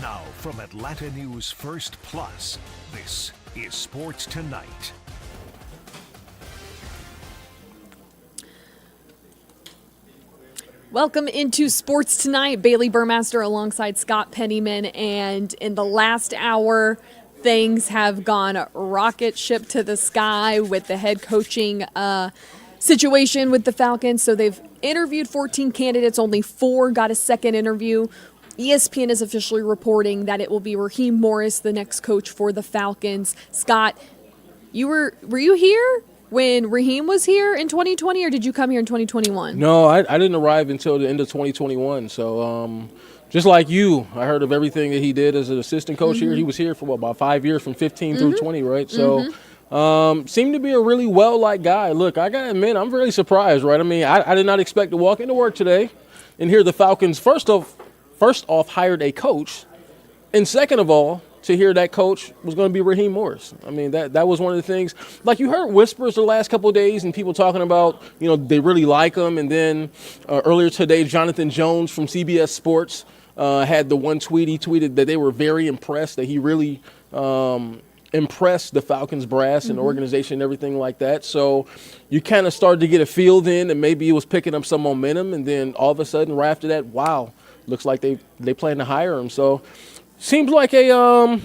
Now from Atlanta News First Plus, this is Sports Tonight. Welcome into Sports Tonight. Bailey Burmaster alongside Scott Pennyman. And in the last hour, things have gone rocket ship to the sky with the head coaching situation with the Falcons. So they've interviewed 14 candidates. Only 4 got a second interview. ESPN is officially reporting that it will be Raheem Morris, the next coach for the Falcons. Scott, were you here when Raheem was here in 2020, or did you come here in 2021? No, I didn't arrive until the end of 2021. So just like you, I heard of everything that he did as an assistant coach here. He was here for about 5 years, from 15 through 20, right? So seemed to be a really well-liked guy. Look, I got to admit, I'm really surprised, right? I mean, I did not expect to walk into work today and hear the Falcons, first off, hired a coach, and second of all, to hear that coach was going to be Raheem Morris. I mean, that was one of the things. Like, you heard whispers the last couple of days and people talking about, they really like him. And then earlier today, Jonathan Jones from CBS Sports had the one tweet. He tweeted that they were very impressed, that he really impressed the Falcons brass and organization and everything like that. So you kind of started to get a feel then that maybe it was picking up some momentum. And then all of a sudden, right after that, wow, looks like they plan to hire him. So seems like I'm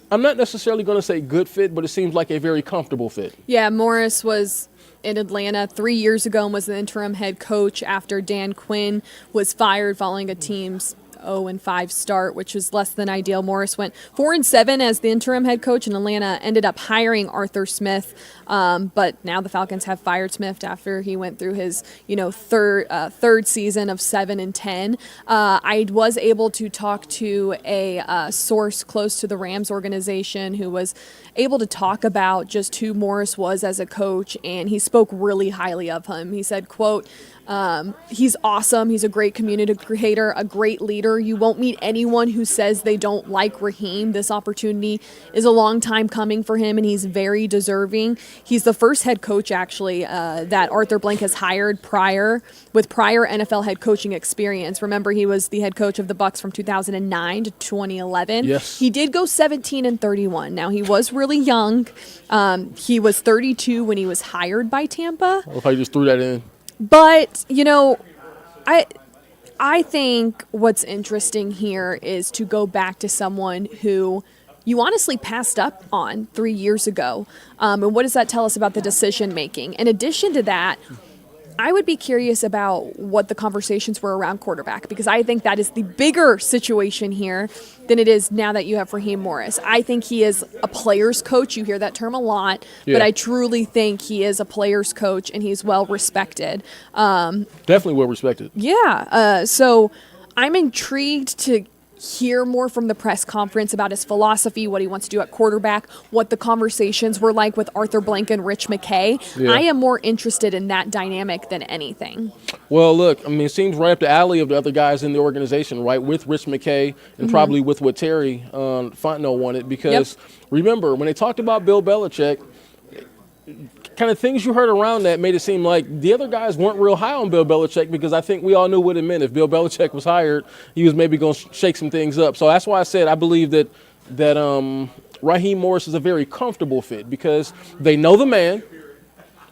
not necessarily going to say good fit, but it seems like a very comfortable fit. Yeah, Morris was in Atlanta 3 years ago and was the interim head coach after Dan Quinn was fired following a team's 0-5 start, which was less than ideal. Morris went 4-7 as the interim head coach in Atlanta, ended up hiring Arthur Smith, but now the Falcons have fired Smith after he went through his third season of 7-10. I was able to talk to a source close to the Rams organization who was able to talk about just who Morris was as a coach, and he spoke really highly of him. He said, quote, he's awesome. He's a great communicator, a great leader. You won't meet anyone who says they don't like Raheem. This opportunity is a long time coming for him, and he's very deserving. He's the first head coach, actually, that Arthur Blank has hired with prior NFL head coaching experience. Remember, he was the head coach of the Bucs from 2009 to 2011. Yes. He did go 17-31. Now, he was really young. He was 32 when he was hired by Tampa. I hope I just threw that in. But, I think what's interesting here is to go back to someone who you honestly passed up on 3 years ago. And what does that tell us about the decision making? In addition to that, I would be curious about what the conversations were around quarterback, because I think that is the bigger situation here than it is now that you have Raheem Morris. I think he is a player's coach. You hear that term a lot, but I truly think he is a player's coach, and he's well respected. Definitely well respected. Yeah. So I'm intrigued to hear more from the press conference about his philosophy, what he wants to do at quarterback, what the conversations were like with Arthur Blank and Rich McKay. Yeah. I am more interested in that dynamic than anything. Well, look, I mean, it seems right up the alley of the other guys in the organization, right, with Rich McKay and probably with what Terry Fontenot wanted, because remember, when they talked about Bill Belichick, kind of things you heard around that made it seem like the other guys weren't real high on Bill Belichick, because I think we all knew what it meant. If Bill Belichick was hired, he was maybe going to shake some things up. So that's why I said I believe that Raheem Morris is a very comfortable fit, because they know the man.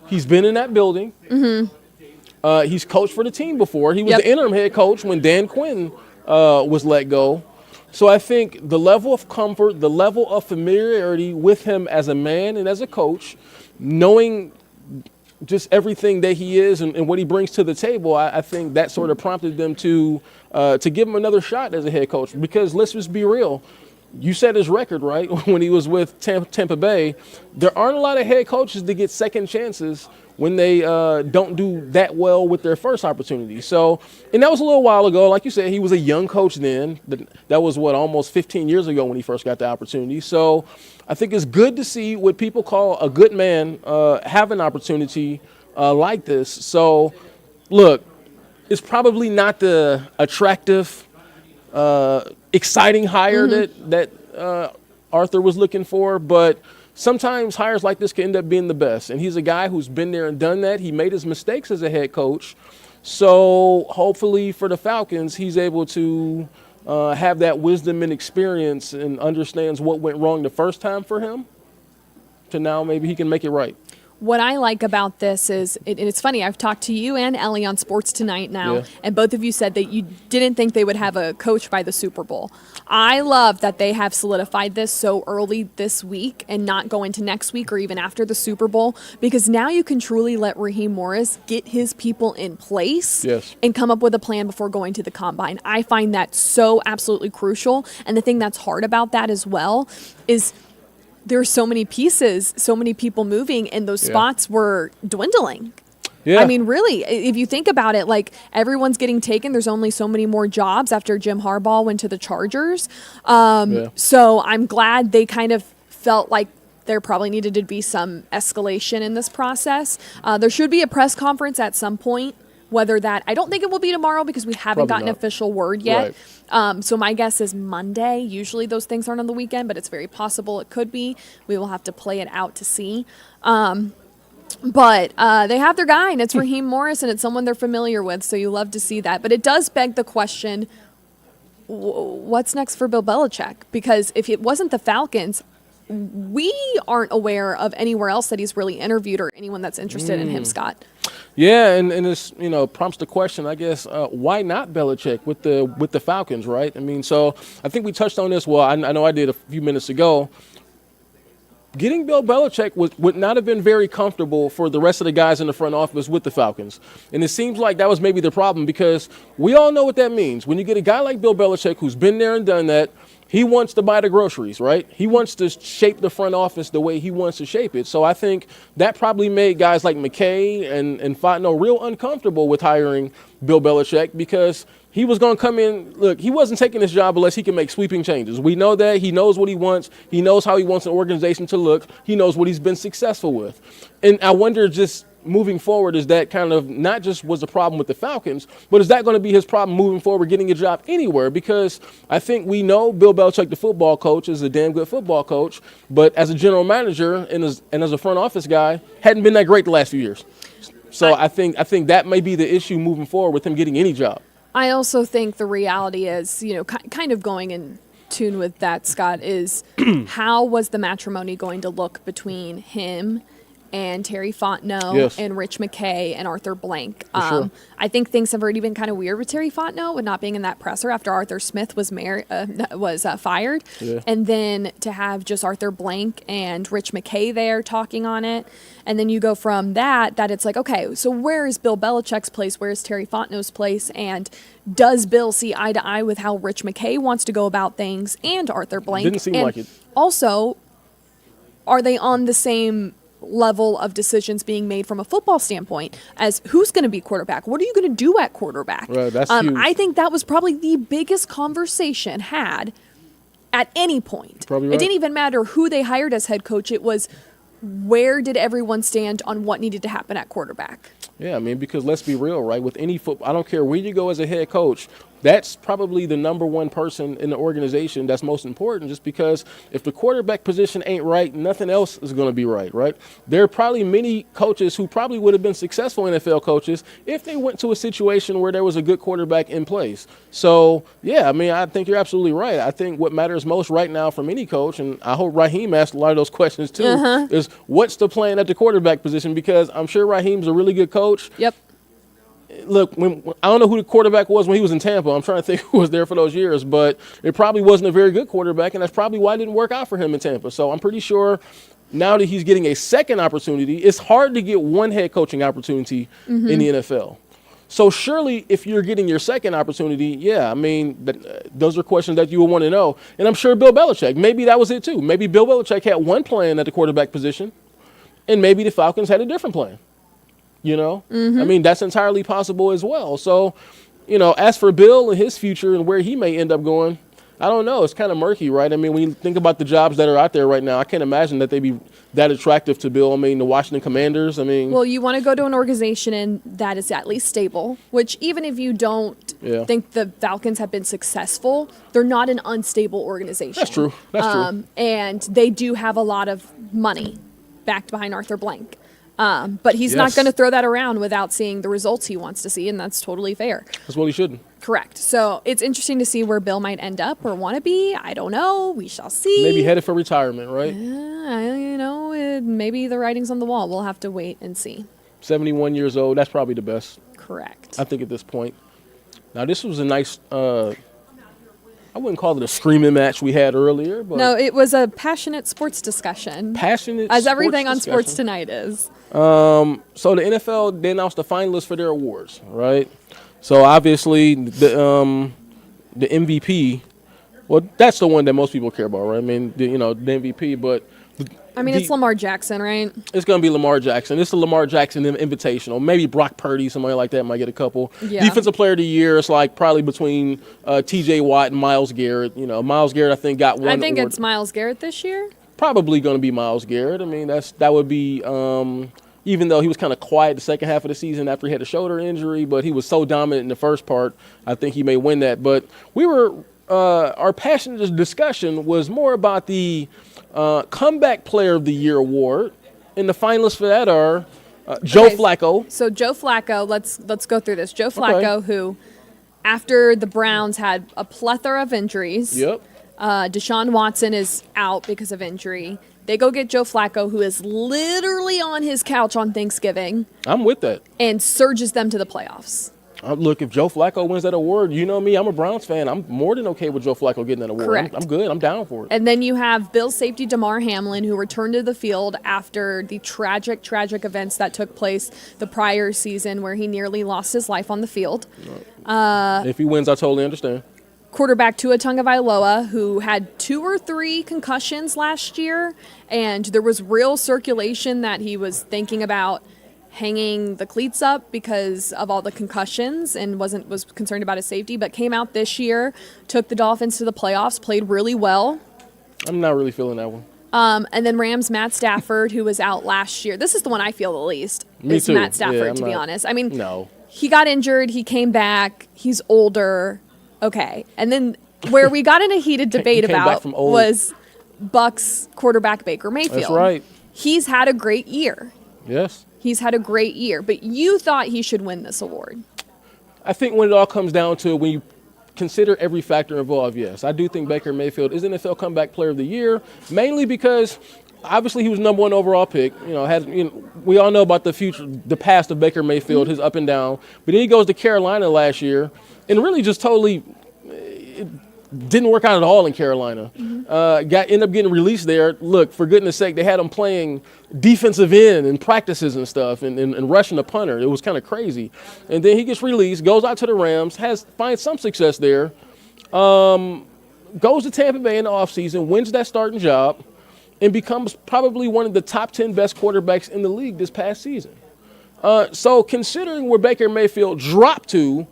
He's been in that building. He's coached for the team before. He was the interim head coach when Dan Quinn was let go. So I think the level of comfort, the level of familiarity with him as a man and as a coach, knowing just everything that he is and what he brings to the table, I think that sort of prompted them to give him another shot as a head coach. Because let's just be real. You said his record, right, when he was with Tampa Bay. There aren't a lot of head coaches that get second chances when they don't do that well with their first opportunity. So, and that was a little while ago. Like you said, he was a young coach then. That was, almost 15 years ago when he first got the opportunity. So I think it's good to see what people call a good man have an opportunity like this. So, look, it's probably not the attractive, exciting hire that Arthur was looking for, but sometimes hires like this can end up being the best. And he's a guy who's been there and done that. He made his mistakes as a head coach. So hopefully for the Falcons, he's able to have that wisdom and experience and understands what went wrong the first time for him, to now maybe he can make it right. What I like about this is, it's funny, I've talked to you and Ellie on Sports Tonight now, and both of you said that you didn't think they would have a coach by the Super Bowl. I love that they have solidified this so early this week and not go into next week or even after the Super Bowl, because now you can truly let Raheem Morris get his people in place and come up with a plan before going to the Combine. I find that so absolutely crucial, and the thing that's hard about that as well is there's so many pieces, so many people moving, and those spots were dwindling. I mean, really, if you think about it, like, everyone's getting taken. There's only so many more jobs after Jim Harbaugh went to the Chargers. So I'm glad they kind of felt like there probably needed to be some escalation in this process. There should be a press conference at some point. Whether that, I don't think it will be tomorrow because we haven't gotten official word yet. So my guess is Monday. Usually those things aren't on the weekend, but it's very possible it could be. We will have to play it out to see. But they have their guy, and it's Raheem Morris, and it's someone they're familiar with, so you love to see that. But it does beg the question, what's next for Bill Belichick? Because if it wasn't the Falcons, we aren't aware of anywhere else that he's really interviewed or anyone that's interested in him, Scott. Yeah, and it's, prompts the question, I guess, why not Belichick with the Falcons, right? I mean, so I think we touched on this. Well, I know I did a few minutes ago. Getting Bill Belichick would not have been very comfortable for the rest of the guys in the front office with the Falcons. And it seems like that was maybe the problem, because we all know what that means. When you get a guy like Bill Belichick who's been there and done that, he wants to buy the groceries, right? He wants to shape the front office the way he wants to shape it. So I think that probably made guys like McKay and Fontenot real uncomfortable with hiring Bill Belichick, because he was going to come in. Look, he wasn't taking this job unless he can make sweeping changes. We know that. He knows what he wants. He knows how he wants an organization to look. He knows what he's been successful with. And I wonder, just moving forward, is that kind of not just was the problem with the Falcons, but is that going to be his problem moving forward, getting a job anywhere? Because I think we know Bill Belichick, the football coach, is a damn good football coach, but as a general manager and as a front office guy, hadn't been that great the last few years. So I think that may be the issue moving forward with him getting any job. I also think the reality is, kind of going in tune with that, Scott, is how was the matrimony going to look between him and Terry Fontenot and Rich McKay and Arthur Blank. I think things have already been kind of weird with Terry Fontenot with not being in that presser after Arthur Smith was fired. And then to have just Arthur Blank and Rich McKay there talking on it. And then you go from that it's like, okay, so where is Bill Belichick's place? Where is Terry Fontenot's place? And does Bill see eye to eye with how Rich McKay wants to go about things and Arthur Blank? Didn't seem like it. Also, are they on the same level of decisions being made from a football standpoint as who's going to be quarterback? What are you going to do at quarterback? Right, that's huge. I think that was probably the biggest conversation had at any point. Probably right. It didn't even matter who they hired as head coach. It was, where did everyone stand on what needed to happen at quarterback? Yeah, I mean, because let's be real, right? With any football, I don't care where you go as a head coach, that's probably the number one person in the organization that's most important, just because if the quarterback position ain't right, nothing else is going to be right, right? There are probably many coaches who probably would have been successful NFL coaches if they went to a situation where there was a good quarterback in place. So, yeah, I mean, I think you're absolutely right. I think what matters most right now from any coach, and I hope Raheem asked a lot of those questions too, is what's the plan at the quarterback position? Because I'm sure Raheem's a really good coach. Yep. Look, I don't know who the quarterback was when he was in Tampa. I'm trying to think who was there for those years, but it probably wasn't a very good quarterback, and that's probably why it didn't work out for him in Tampa. So I'm pretty sure now that he's getting a second opportunity, it's hard to get one head coaching opportunity in the NFL. So surely if you're getting your second opportunity, yeah, I mean, those are questions that you would want to know. And I'm sure Bill Belichick, maybe that was it too. Maybe Bill Belichick had one plan at the quarterback position, and maybe the Falcons had a different plan. I mean, that's entirely possible as well. So, as for Bill and his future and where he may end up going, I don't know. It's kind of murky, right? I mean, when you think about the jobs that are out there right now, I can't imagine that they'd be that attractive to Bill. I mean, the Washington Commanders, well, you want to go to an organization that is at least stable, which even if you don't think the Falcons have been successful, they're not an unstable organization. That's true. That's true. And they do have a lot of money backed behind Arthur Blank. But he's not Yes. going to throw that around without seeing the results he wants to see, and that's totally fair. That's what he shouldn't. Correct. So it's interesting to see where Bill might end up or want to be. I don't know. We shall see. Maybe headed for retirement, right? Maybe the writing's on the wall. We'll have to wait and see. 71 years old. That's probably the best, Correct. I think, at this point. Now, this was a nice, I wouldn't call it a screaming match we had earlier, but No, it was a passionate sports discussion. passionate As everything on discussion. Sports Tonight is. So the NFL, they announced the finalists for their awards, right? So obviously the MVP, well, that's the one that most people care about, right? I mean, the MVP, but It's Lamar Jackson, right? it's going to be Lamar Jackson. It's the Lamar Jackson Invitational. Maybe Brock Purdy, somebody like that might get a couple. Yeah. Defensive Player of the Year, it's like probably between T.J. Watt and Myles Garrett. Myles Garrett, I think, got one I think award. it's Myles Garrett this year. Probably going to be Myles Garrett. I mean, that would be, even though he was kind of quiet the second half of the season after he had a shoulder injury, but he was so dominant in the first part, I think he may win that. But our passionate discussion was more about the Comeback Player of the Year award, and the finalists for that are Joe Flacco. So Joe Flacco, let's go through this. Joe Flacco, who after the Browns had a plethora of injuries. Yep. Deshaun Watson is out because of injury. They go get Joe Flacco, who is literally on his couch on Thanksgiving, I'm with that. and surges them to the playoffs. Look, if Joe Flacco wins that award, you know me, I'm a Browns fan. I'm more than okay with Joe Flacco getting that award. Correct. I'm good. I'm down for it. And then you have Bills safety DeMar Hamlin, who returned to the field after the tragic events that took place the prior season where he nearly lost his life on the field. If he wins, I totally understand. Quarterback Tua Tagovailoa, who had 2 or 3 concussions last year, and there was real circulation that he was thinking about hanging the cleats up because of all the concussions and was concerned about his safety, but came out this year, took the Dolphins to the playoffs, played really well. I'm not really feeling that one. And then Rams Matt Stafford, who was out last year. This is the one I feel the least. Me is too. Matt Stafford, Yeah, to be honest. I mean, No. he got injured. He came back. He's older. Okay. And then where we got in a heated debate came back about from old. was Bucks quarterback Baker Mayfield. That's right. He's had a great year. Yes. He's had a great year. But you thought he should win this award. I think when it all comes down to it, when you consider every factor involved, yes, I do think Baker Mayfield is NFL Comeback Player of the Year, mainly because obviously he was number 1 overall pick. We all know about the past of Baker Mayfield, his up and down. But then he goes to Carolina last year and really just totally didn't work out at all in Carolina. Ended up getting released there. Look, for goodness sake, they had him playing defensive end in practices and stuff and rushing the punter. It was kind of crazy. And then he gets released, goes out to the Rams, finds some success there, goes to Tampa Bay in the offseason, wins that starting job, and becomes probably one of the top 10 best quarterbacks in the league this past season. So considering where Baker Mayfield dropped to,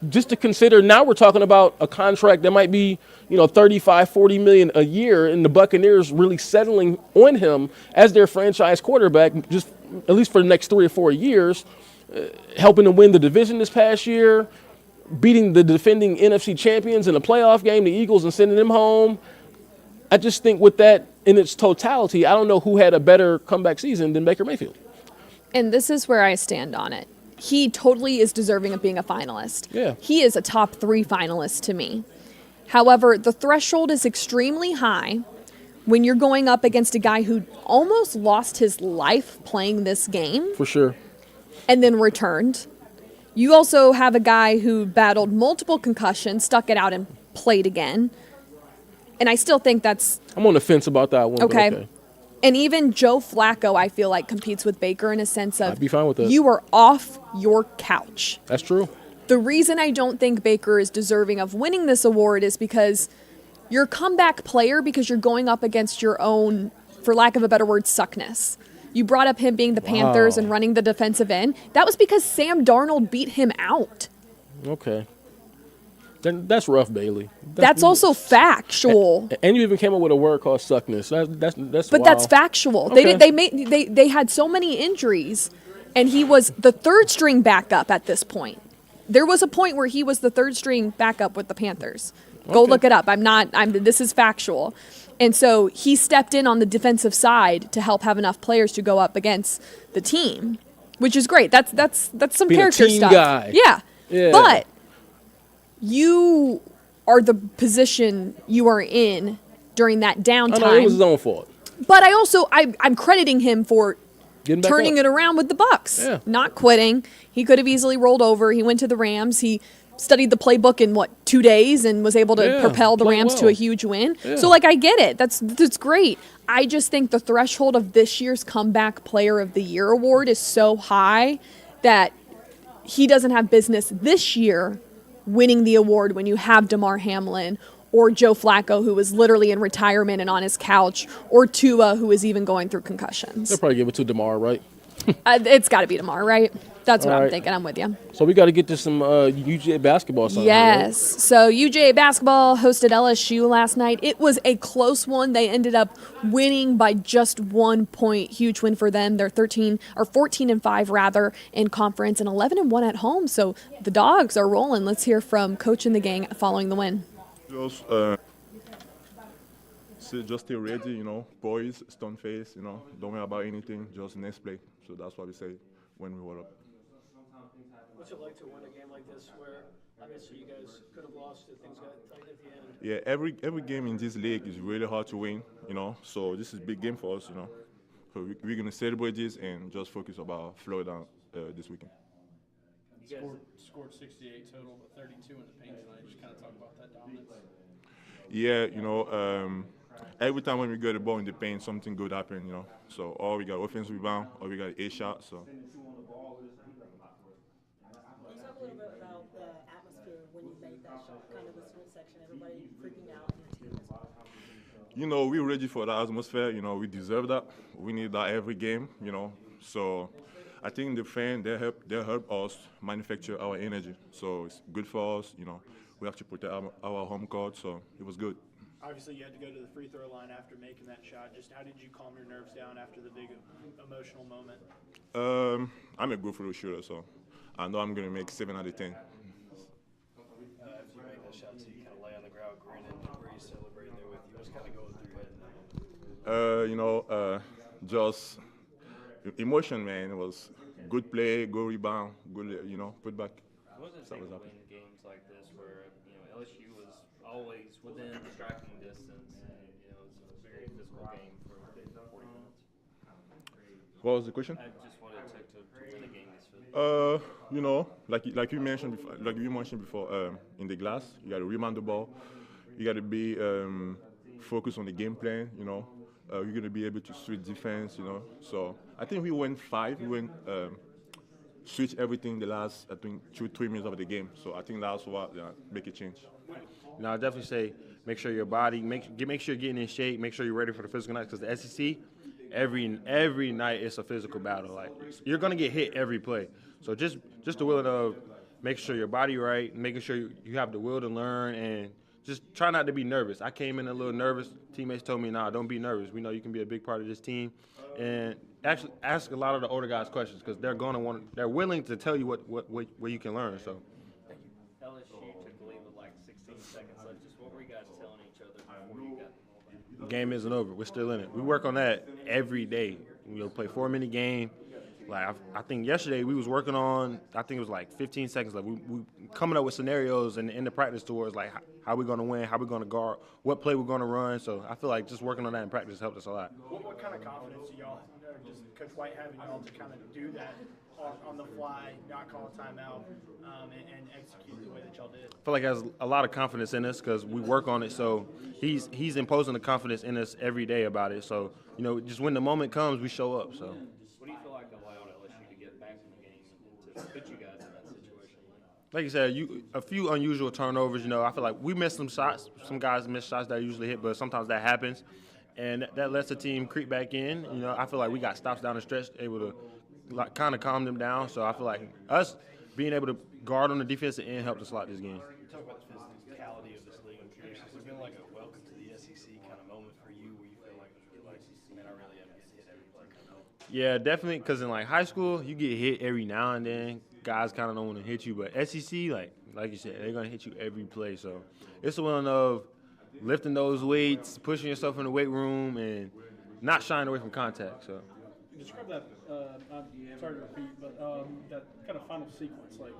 just to consider, now we're talking about a contract that might be, $35-40 million a year, and the Buccaneers really settling on him as their franchise quarterback, just at least for the next 3 or 4 years, helping them win the division this past year, beating the defending NFC champions in a playoff game, the Eagles, and sending them home. I just think with that in its totality, I don't know who had a better comeback season than Baker Mayfield. And this is where I stand on it. He totally is deserving of being a finalist. Yeah. He is a top 3 finalist to me. However, the threshold is extremely high when you're going up against a guy who almost lost his life playing this game For sure. and then returned. You also have a guy who battled multiple concussions, stuck it out, and played again. And I still think that's I'm on the fence about that one. okay. But okay. And even Joe Flacco, I feel like, competes with Baker in a sense of I'd be fine with that. You are off your couch. That's true. The reason I don't think Baker is deserving of winning this award is because you're a comeback player because you're going up against your own, for lack of a better word, suckness. You brought up him being the Panthers and running the defensive end. That was because Sam Darnold beat him out. Okay. Then that's rough, Bailey. That's also factual. And you even came up with a word called suckness. That's But wild. that's factual. Okay. They had so many injuries, and he was the third string backup at this point. There was a point where he was the third string backup with the Panthers. Go look it up. This is factual. And so he stepped in on the defensive side to help have enough players to go up against the team, which is great. That's some Being character a team stuff. guy. Yeah. But you are the position you are in during that downtime. I know it was his own fault. But I'm crediting him for turning it around with the Bucks, not quitting. He could have easily rolled over. He went to the Rams. He studied the playbook in 2 days and was able to propel the Rams to a huge win. So I get it. That's great. I just think the threshold of this year's Comeback Player of the Year award is so high that he doesn't have business this year winning the award when you have DeMar Hamlin or Joe Flacco, who was literally in retirement and on his couch, or Tua, who is even going through concussions. They'll probably give it to DeMar, right? It's got to be DeMar, right? That's what I'm thinking. I'm with you. So we got to get to some UGA basketball. Yes. Right? So UGA basketball hosted LSU last night. It was a close one. They ended up winning by just 1 point. Huge win for them. They're 14-5 rather in conference, and 11-1 at home. So the Dogs are rolling. Let's hear from coach and the gang following the win. Just stay ready, poise, stone face, don't worry about anything, just next play. So that's what we say when we were up. What's it like to win a game like this where obviously you guys could have lost if things got tight at the end? Yeah, every game in this league is really hard to win, so this is a big game for us, So we're going to celebrate this and just focus about Florida this weekend. You guys scored 68 total, but 32 in the paint tonight. Just kind of talk about that dominance. Yeah, every time when we get the ball in the paint, something good happens, So or we got offensive rebound, or we got a shot. So. Can you talk a little bit about the atmosphere when you made that shot, kind of the student section, everybody freaking out in your team as well? We're ready for that atmosphere. We deserve that. We need that every game. So I think the fans they help us manufacture our energy. So it's good for us. We have to protect our home court. So it was good. Obviously, you had to go to the free throw line after making that shot. Just how did you calm your nerves down after the big emotional moment? I'm a good free shooter, so I know I'm going to make 7 out of 10. After you make that shot, so you kind of lay on the ground, grinning. Were you celebrating there with you? What's kind of going through your head? Just emotion, man. It was good play, good rebound, good, put back. What does it take to win games like this where, LSU was always within striking distance and, it's a very physical game for 40 minutes? What was the question? Just what it took to win a game this physical. Like you mentioned before, in the glass, you got to rebound the ball. You got to be focused on the game plan, You're going to be able to switch defense, So I think we went 5. We went switch everything the last, I think, 2-3 minutes of the game. So I think that's what make a change. I definitely say make sure your body, make sure you're getting in shape, make sure you're ready for the physical night because the SEC, every night it's a physical battle. Like you're gonna get hit every play. So just the will of making sure your body right, making sure you have the will to learn, and just try not to be nervous. I came in a little nervous. Teammates told me, "Nah, don't be nervous. We know you can be a big part of this team." And actually ask a lot of the older guys questions because they're willing to tell you what you can learn. So. LSU took the lead with like 16 seconds left. Just what were you guys telling each other before you got? Game isn't over. We're still in it. We work on that every day. We'll play 4-minute game. Like I think yesterday we was working on. I think it was like 15 seconds left. We coming up with scenarios and in the practice towards like how we're gonna win, how we're gonna guard, what play we're gonna run. So I feel like just working on that in practice helped us a lot. What kind of confidence do y'all, does Coach White having y'all to kind of do that on the fly, not call a timeout, and execute the way that y'all did? I feel like he has a lot of confidence in us because we work on it. So he's imposing the confidence in us every day about it. So just when the moment comes, we show up. So. What do you feel like allowed LSU to get back in the game and to put you guys in that situation? Like you said, a few unusual turnovers. I feel like we missed some shots. Some guys miss shots that usually hit, but sometimes that happens, and that lets the team creep back in. I feel like we got stops down the stretch, able to kind of calm them down. So I feel like us being able to guard on the defensive end helped us a lot this game. Talk about the physicality of this league. I'm curious, has it been like a welcome to the SEC kind of moment for you where you feel like, man, I really am getting hit every play? Yeah, definitely. Because in high school, you get hit every now and then. guys kind of don't want to hit you. But SEC, like you said, they're going to hit you every play. So it's one of lifting those weights, pushing yourself in the weight room, and not shying away from contact. So describe that. I'm sorry to repeat, but that kind of final sequence, like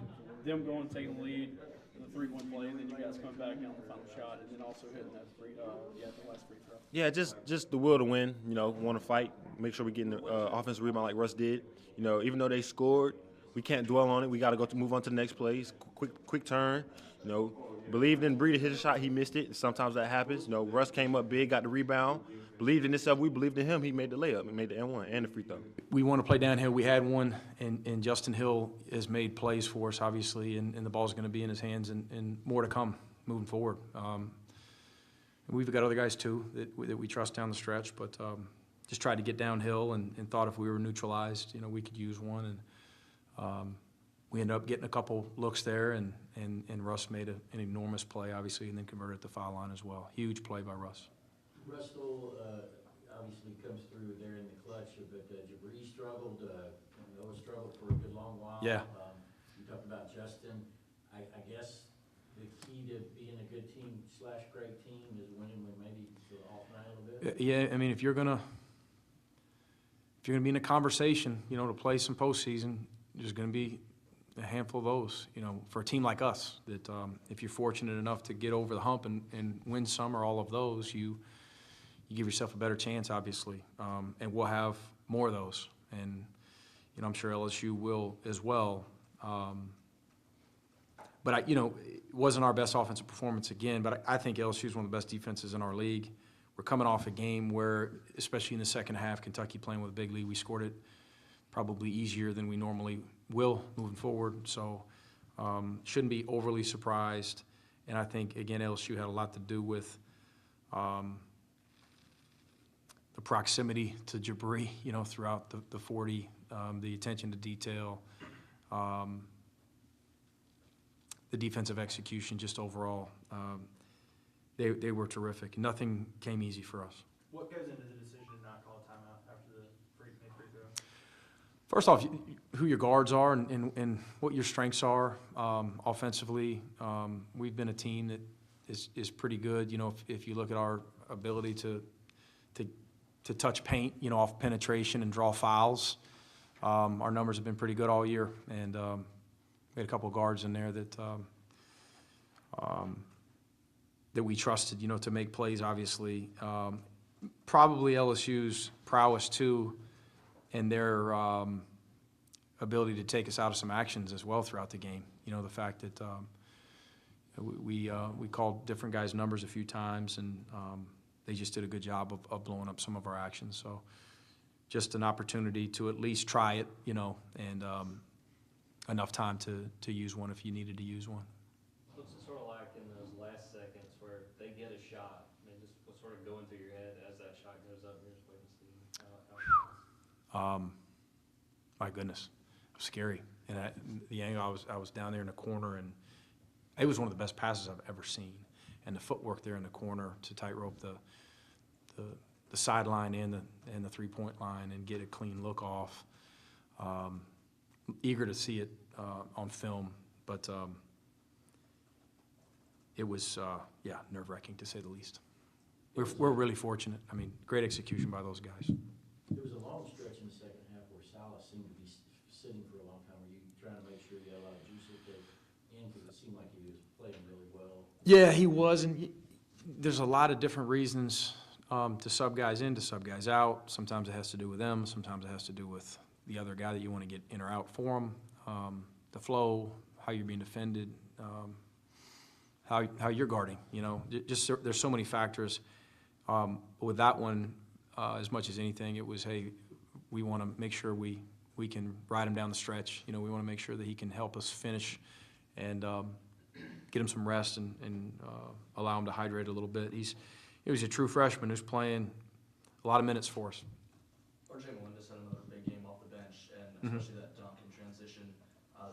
them going taking the lead, the 3-1 play, and then you guys coming back down the final shot, and then also hitting that the last free throw. yeah, just the will to win. Want to fight. Make sure we get in the offensive rebound like Russ did. Even though they scored, we can't dwell on it. We got to move on to the next plays. Quick turn. Believed in Bree to hit a shot. He missed it. Sometimes that happens. Russ came up big, got the rebound. Believed in himself. We believed in him. He made the layup. He made the N1 and the free throw. We want to play downhill. We had one, and Justin Hill has made plays for us, obviously, and the ball's going to be in his hands, and more to come moving forward. And we've got other guys, too, that we trust down the stretch, but just tried to get downhill and thought if we were neutralized, we could use one. And we ended up getting a couple looks there, and Russ made an enormous play, obviously, and then converted at the foul line as well. Huge play by Russ. Russell obviously comes through there in the clutch, but Jabri struggled. Noah struggled for a good long while. Yeah. You talked about Justin. I guess the key to being a good team / great team is winning when maybe the off night a little bit. Yeah, I mean, if you're gonna be in a conversation, to play some postseason, there's gonna be a handful of those, for a team like us, that if you're fortunate enough to get over the hump and win some or all of those, you give yourself a better chance, obviously, and we'll have more of those, and I'm sure LSU will as well. But it wasn't our best offensive performance again, but I think LSU is one of the best defenses in our league. We're coming off a game where, especially in the second half, Kentucky playing with a big lead, we scored it probably easier than we normally will moving forward. So shouldn't be overly surprised. And I think, again, LSU had a lot to do with the proximity to Jabri, throughout the 40, the attention to detail, the defensive execution, just overall. They were terrific. Nothing came easy for us. What goes into the decision to not call a timeout after the free throw? First off, who your guards are and what your strengths are offensively. We've been a team that is pretty good. If you look at our ability to touch paint, off penetration and draw fouls, our numbers have been pretty good all year. And we had a couple of guards in there that we trusted, to make plays, obviously. Probably LSU's prowess, too, and their ability to take us out of some actions as well throughout the game. The fact that we called different guys' numbers a few times, and they just did a good job of blowing up some of our actions. So just an opportunity to at least try it, and enough time to use one if you needed to use one. What's it sort of like in those last seconds where they get a shot? Just what's sort of going through your head as that shot goes up? You're just waiting to see. My goodness, it was scary. And the angle, I was down there in the corner, and it was one of the best passes I've ever seen. And the footwork there in the corner to tightrope the sideline and the 3-point line and get a clean look off. Eager to see it on film, but it was nerve-wracking to say the least. We're really fortunate. I mean, great execution by those guys. There was a long stretch in the second half where Salah seemed to be sitting for a long time. Were you trying to make sure you had a lot of juice at the end, because it seemed like he was playing really well? Yeah, he was, and there's a lot of different reasons to sub guys in, to sub guys out. Sometimes it has to do with them. Sometimes it has to do with the other guy that you want to get in or out for him. The flow, how you're being defended, how you're guarding. Just there's so many factors. With that one, as much as anything, it was, hey, we want to make sure we can ride him down the stretch. We want to make sure that he can help us finish and get him some rest and allow him to hydrate a little bit. He was a true freshman who's playing a lot of minutes for us. RJ Melinda had another big game off the bench, and especially that dunk in transition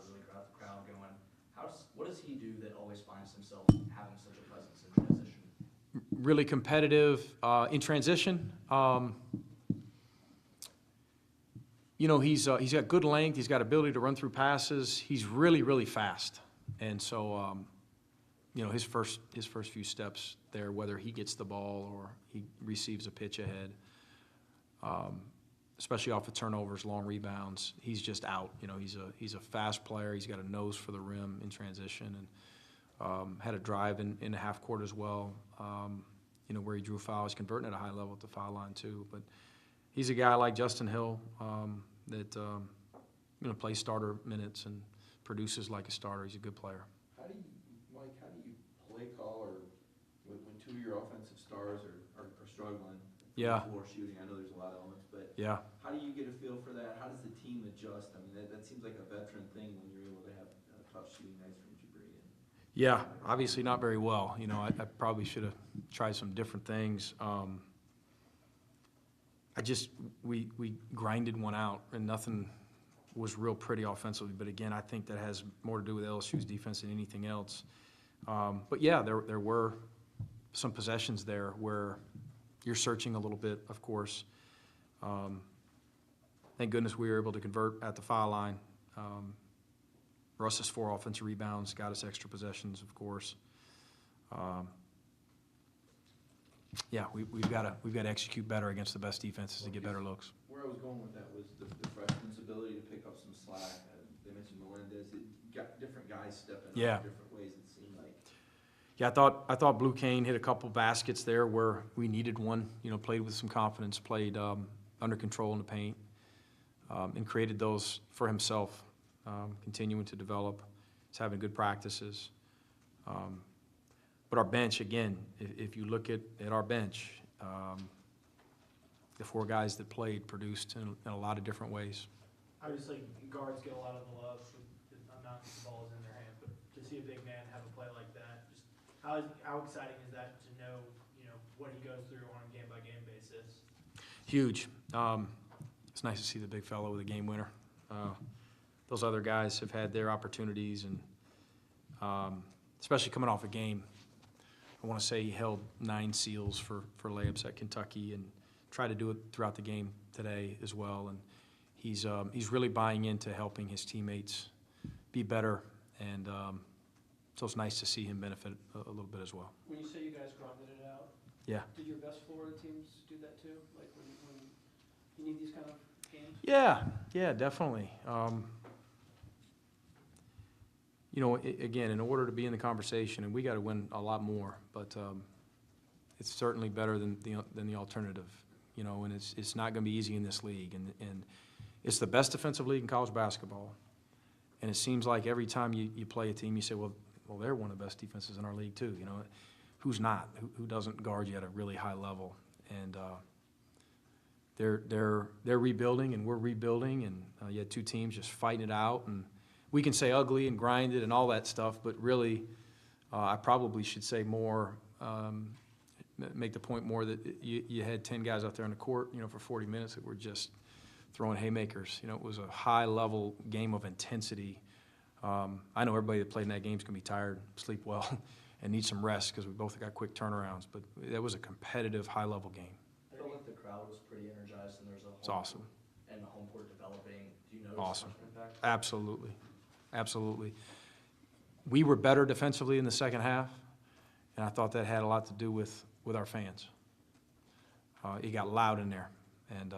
really got the crowd going. What does he do that always finds himself having such a presence in transition? Really competitive in transition. you know, he's got good length. He's got ability to run through passes. He's really, really fast. And so, you know, his first few steps there, whether he gets the ball or he receives a pitch ahead, especially off of turnovers, long rebounds, he's just out. You know, he's a fast player. He's got a nose for the rim in transition, and had a drive in the half court as well. You know, where he drew fouls, converting at a high level at the foul line too. But he's a guy like Justin Hill that you know, plays starter minutes and produces like a starter. He's a good player. How do you play call or when two of your offensive stars are struggling? Yeah. Floor shooting, I know there's a lot of elements, but Yeah. how do you get a feel for that? How does the team adjust? I mean, that seems like a veteran thing when you're able to have tough shooting nights from Jabri. Yeah, obviously not very well. You know, I probably should have tried some different things. We grinded one out, and nothing was real pretty offensively. But again, I think that has more to do with LSU's defense than anything else. But yeah, there were some possessions there where you're searching a little bit, of course. Thank goodness we were able to convert at the foul line. Russ's 4 offensive rebounds got us extra possessions, of course. Yeah, we've got to execute better against the best defenses to get better looks. Where I was going with that was the freshman's ability to pick up some slack. They mentioned Melendez. It got different guys stepping up in different ways, it seemed like. Yeah, I thought Blue Kane hit a couple baskets there where we needed one. You know, played with some confidence, played under control in the paint, and created those for himself. Continuing to develop. He's having good practices. But our bench, again, if you look at our bench, the 4 guys that played produced in a lot of different ways. Obviously, guards get a lot of the love with not the balls in their hand, but to see a big man have a play like that, just how exciting is that to know, you know, what he goes through on a game-by-game basis? Huge. It's nice to see the big fellow with a game winner. Those other guys have had their opportunities, and especially coming off a game. I want to say he held 9 seals for layups at Kentucky and tried to do it throughout the game today as well. And he's really buying into helping his teammates be better, and so it's nice to see him benefit a little bit as well. When you say you guys grinded it out, yeah. Did your best Florida teams do that too? Like when you need these kind of games? Yeah, definitely. You know, again, in order to be in the conversation, and we got to win a lot more, but it's certainly better than the alternative. You know, and it's not going to be easy in this league, and it's the best defensive league in college basketball. And it seems like every time you play a team, you say, well, they're one of the best defenses in our league too. You know, who's not? Who doesn't guard you at a really high level? And they're rebuilding, and we're rebuilding, and you had 2 teams just fighting it out. And we can say ugly and grinded and all that stuff, but really, I probably should say more, make the point more that you had 10 guys out there on the court, you know, for 40 minutes that were just throwing haymakers. You know, it was a high-level game of intensity. I know everybody that played in that game is going to be tired, sleep well, and need some rest because we both got quick turnarounds. But that was a competitive, high-level game. I felt like the crowd was pretty energized, and there's a It's awesome. And the home court developing. Do you notice Awesome. much impact? Absolutely. We were better defensively in the second half, and I thought that had a lot to do with our fans. It got loud in there, and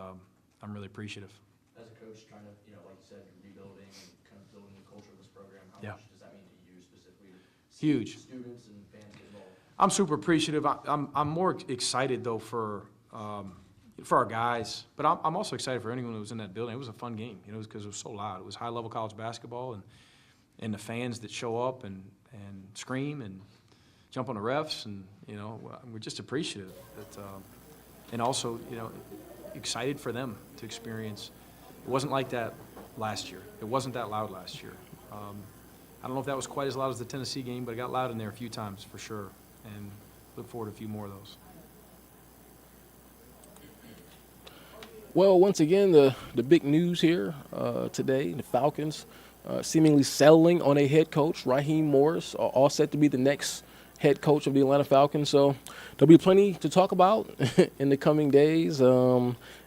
I'm really appreciative. As a coach, trying to, you know, like you said, you're rebuilding and kind of building the culture of this program, how Yeah. much does that mean to you specifically? Huge. Students and fans get involved. I'm super appreciative. I'm more excited, though, for our guys, but I'm also excited for anyone who was in that building. It was a fun game, you know, because it was so loud. It was high-level college basketball, and the fans that show up and scream and jump on the refs, and, you know, we're just appreciative. That, and also, you know, excited for them to experience. It wasn't like that last year. It wasn't that loud last year. I don't know if that was quite as loud as the Tennessee game, but it got loud in there a few times for sure, and look forward to a few more of those. Well, once again, the big news here today, the Falcons seemingly settling on a head coach, Raheem Morris, all set to be the next head coach of the Atlanta Falcons. So there'll be plenty to talk about in the coming days.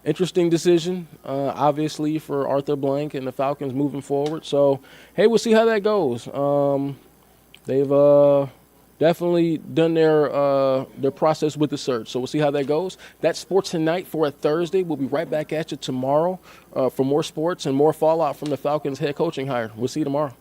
Interesting decision, obviously, for Arthur Blank and the Falcons moving forward. So, hey, we'll see how that goes. They've definitely done their process with the search. So we'll see how that goes. That's sports tonight for a Thursday. We'll be right back at you tomorrow for more sports and more fallout from the Falcons head coaching hire. We'll see you tomorrow.